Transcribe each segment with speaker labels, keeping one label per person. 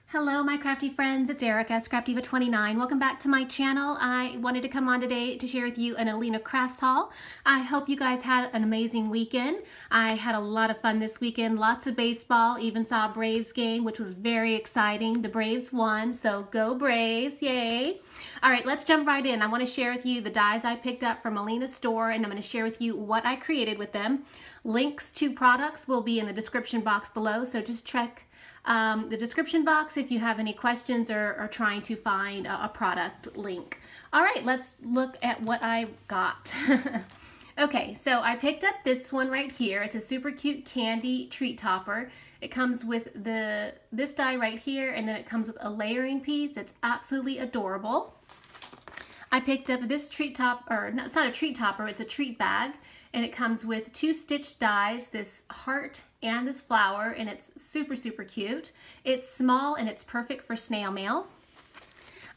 Speaker 1: Hello my crafty friends, it's Erica, Scrapdivatwentynine. Welcome back to my channel. I wanted to come on today to share with you an Alina crafts haul. I hope you guys had an amazing weekend. I had a lot of fun this weekend, lots of baseball, even saw a Braves game, which was very exciting. The Braves won, so go Braves, yay. All right, let's jump right in. I want to share with you the dies I picked up from Alina's store, and I'm going to share with you what I created with them. Links to products will be in the description box below, so just check the description box if you have any questions or are trying to find a product link. All right, let's look at what I got. Okay, so I picked up this one right here. It's a super cute candy treat topper. It comes with this die right here, and then it comes with a layering piece. It's absolutely adorable. I picked up this treat top, or no, it's not a treat topper, it's a treat bag, and it comes with two stitched dies, this heart and this flower, and it's super, super cute. It's small and it's perfect for snail mail.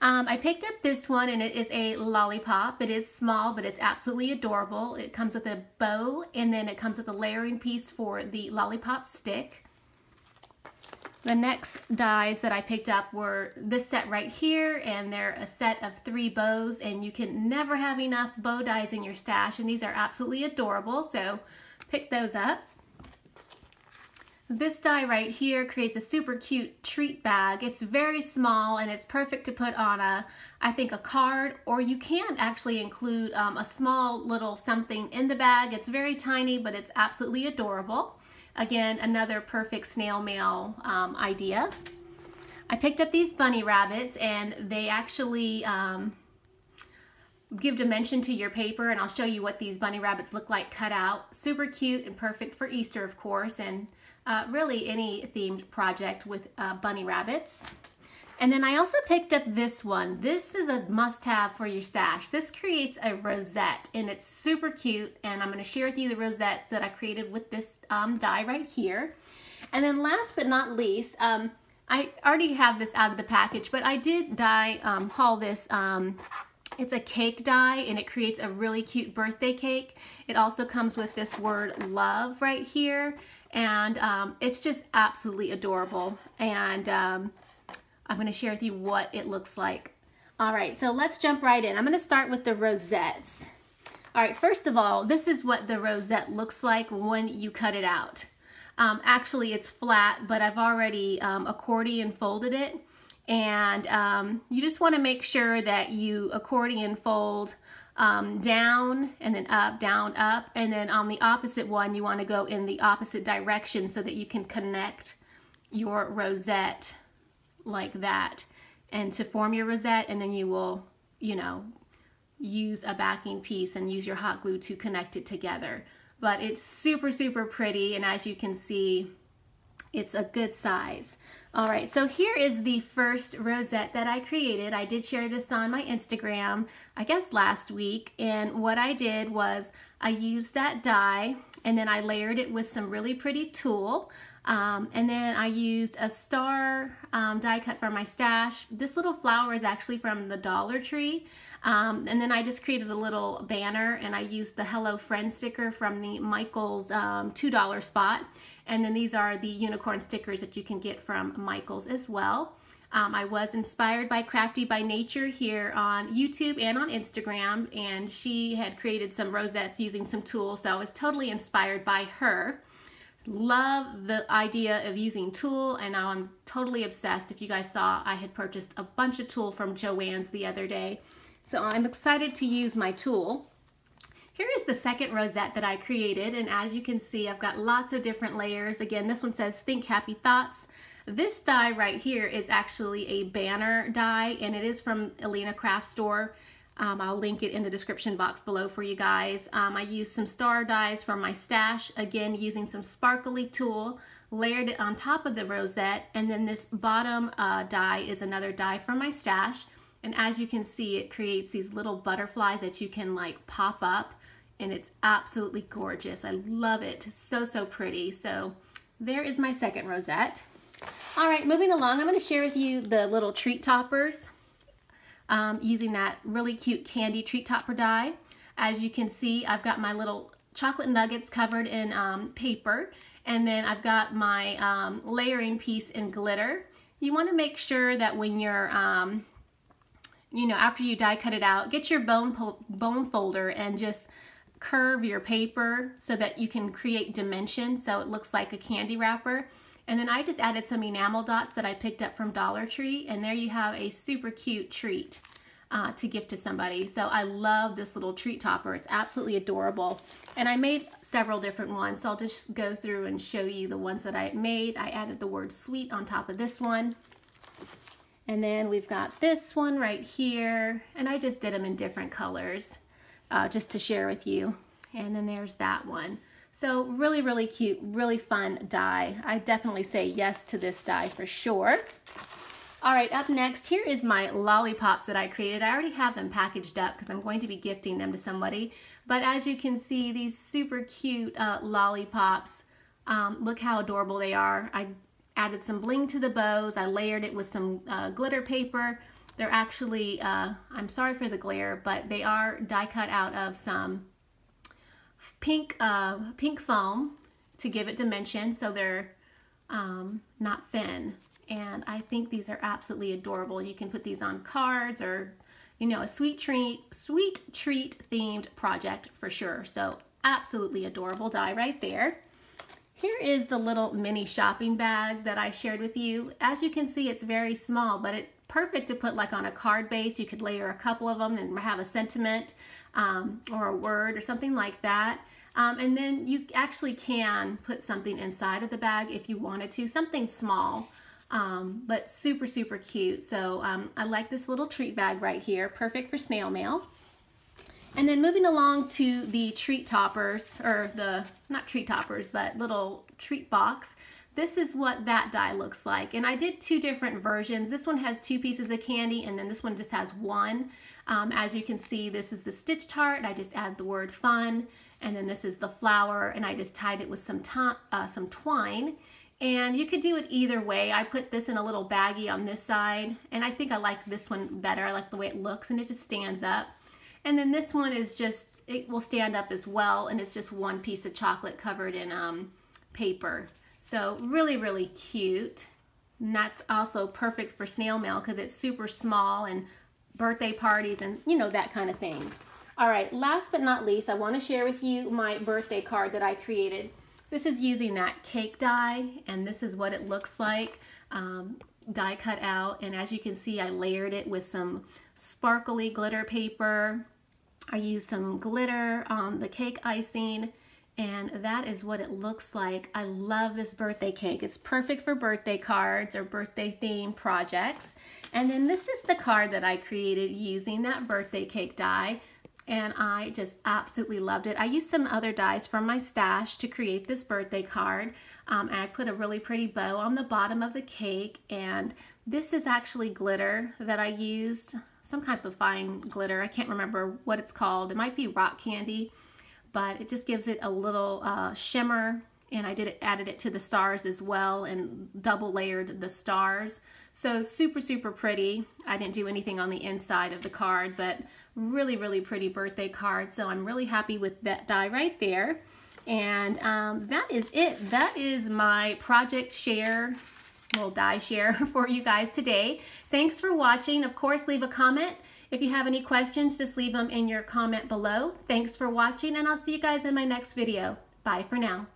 Speaker 1: I picked up this one, and it is a lollipop. It is small, but it's absolutely adorable. It comes with a bow, and then it comes with a layering piece for the lollipop stick. The next dies that I picked up were this set right here, and they're a set of 3 bows, and you can never have enough bow dies in your stash, and these are absolutely adorable, so pick those up. This die right here creates a super cute treat bag. It's very small and it's perfect to put on I think a card, or you can actually include a small little something in the bag. It's very tiny, but it's absolutely adorable. Again, another perfect snail mail idea. I picked up these bunny rabbits, and they actually give dimension to your paper, and I'll show you what these bunny rabbits look like cut out. Super cute and perfect for Easter, of course, and really any themed project with bunny rabbits. And then I also picked up this one. This is a must-have for your stash. This creates a rosette, and it's super cute, and I'm going to share with you the rosettes that I created with this die right here. And then last but not least, I already have this out of the package, but I did die haul this. It's a cake die, and it creates a really cute birthday cake. It also comes with this word love right here, and it's just absolutely adorable. And I'm going to share with you what it looks like. All right, so let's jump right in. I'm going to start with the rosettes. All right, first of all, this is what the rosette looks like when you cut it out. Actually, it's flat, but I've already accordion folded it. And you just want to make sure that you accordion fold down and then up, down, up, and then on the opposite one you want to go in the opposite direction so that you can connect your rosette like that, and to form your rosette, and then you will, you know, use a backing piece and use your hot glue to connect it together. But it's super, super pretty, and as you can see, it's a good size. All right, so here is the first rosette that I created. I did share this on my Instagram, I guess last week, and what I did was I used that die, and then I layered it with some really pretty tulle, and then I used a star die cut from my stash. This little flower is actually from the Dollar Tree, and then I just created a little banner, and I used the Hello Friend sticker from the Michaels $2 spot. And then these are the unicorn stickers that you can get from Michaels as well. I was inspired by Crafty by Nature here on YouTube and on Instagram, and she had created some rosettes using some tools, so I was totally inspired by her. Love the idea of using tulle, and now I'm totally obsessed. If you guys saw, I had purchased a bunch of tulle from Joann's the other day, so I'm excited to use my tulle. Here is the second rosette that I created, and as you can see, I've got lots of different layers. Again, this one says Think Happy Thoughts. This die right here is actually a banner die, and it is from Alina Craft Store. I'll link it in the description box below for you guys. I used some star dies from my stash, again using some sparkly tulle, layered it on top of the rosette, and then this bottom die is another die from my stash. And as you can see, it creates these little butterflies that you can like pop up, and it's absolutely gorgeous. I love it. So, so pretty. So there is my second rosette. All right, moving along, I'm going to share with you the little treat toppers using that really cute candy treat topper die. As you can see, I've got my little chocolate nuggets covered in paper, and then I've got my layering piece in glitter. you want to make sure that when you're, you know, after you die cut it out, get your bone folder and just curve your paper so that you can create dimension so it looks like a candy wrapper. And then I just added some enamel dots that I picked up from Dollar Tree, and there you have a super cute treat to gift to somebody. So I love this little treat topper. It's absolutely adorable. And I made several different ones, so I'll just go through and show you the ones that I made. I added the word sweet on top of this one. And then we've got this one right here, and I just did them in different colors just to share with you. And then there's that one. So really, really cute, really fun die. I definitely say yes to this die for sure. All right, up next, here is my lollipops that I created. I already have them packaged up because I'm going to be gifting them to somebody. But as you can see, these super cute lollipops, look how adorable they are. I added some bling to the bows. I layered it with some glitter paper. They're actually, I'm sorry for the glare, but they are die cut out of some pink foam to give it dimension, so they're not thin. And I think these are absolutely adorable. You can put these on cards or, you know, a sweet treat themed project for sure. So absolutely adorable die right there. Here is the little mini shopping bag that I shared with you. As you can see, it's very small, but it's perfect to put like on a card base. You could layer a couple of them and have a sentiment or a word or something like that. And then you actually can put something inside of the bag if you wanted to, something small, but super, super cute. So I like this little treat bag right here, perfect for snail mail. And then moving along to the treat toppers, or the, not treat toppers, but little treat box. This is what that die looks like. And I did two different versions. This one has 2 pieces of candy, and then this one just has 1. As you can see, this is the stitched heart. I just added the word fun. And then this is the flower, and I just tied it with some twine. And you could do it either way. I put this in a little baggie on this side, and I think I like this one better. I like the way it looks, and it just stands up. And then this one is just, it will stand up as well, and it's just 1 piece of chocolate covered in paper. So really, really cute. And that's also perfect for snail mail because it's super small and birthday parties and, you know, that kind of thing. All right, last but not least, I want to share with you my birthday card that I created. This is using that cake die, and this is what it looks like, die cut out. And as you can see, I layered it with some sparkly glitter paper. I used some glitter on the cake icing, and that is what it looks like. I love this birthday cake. It's perfect for birthday cards or birthday themed projects. And then this is the card that I created using that birthday cake die, and I just absolutely loved it. I used some other dies from my stash to create this birthday card, and I put a really pretty bow on the bottom of the cake. And this is actually glitter that I used, some type of fine glitter. I can't remember what it's called. It might be rock candy, but it just gives it a little shimmer. And I added it to the stars as well and double layered the stars. So super, super pretty. I didn't do anything on the inside of the card, but really, really pretty birthday card. So I'm really happy with that die right there. And that is it. That is my project share, little die share for you guys today. Thanks for watching. Of course, leave a comment. If you have any questions, just leave them in your comment below. Thanks for watching, and I'll see you guys in my next video. Bye for now.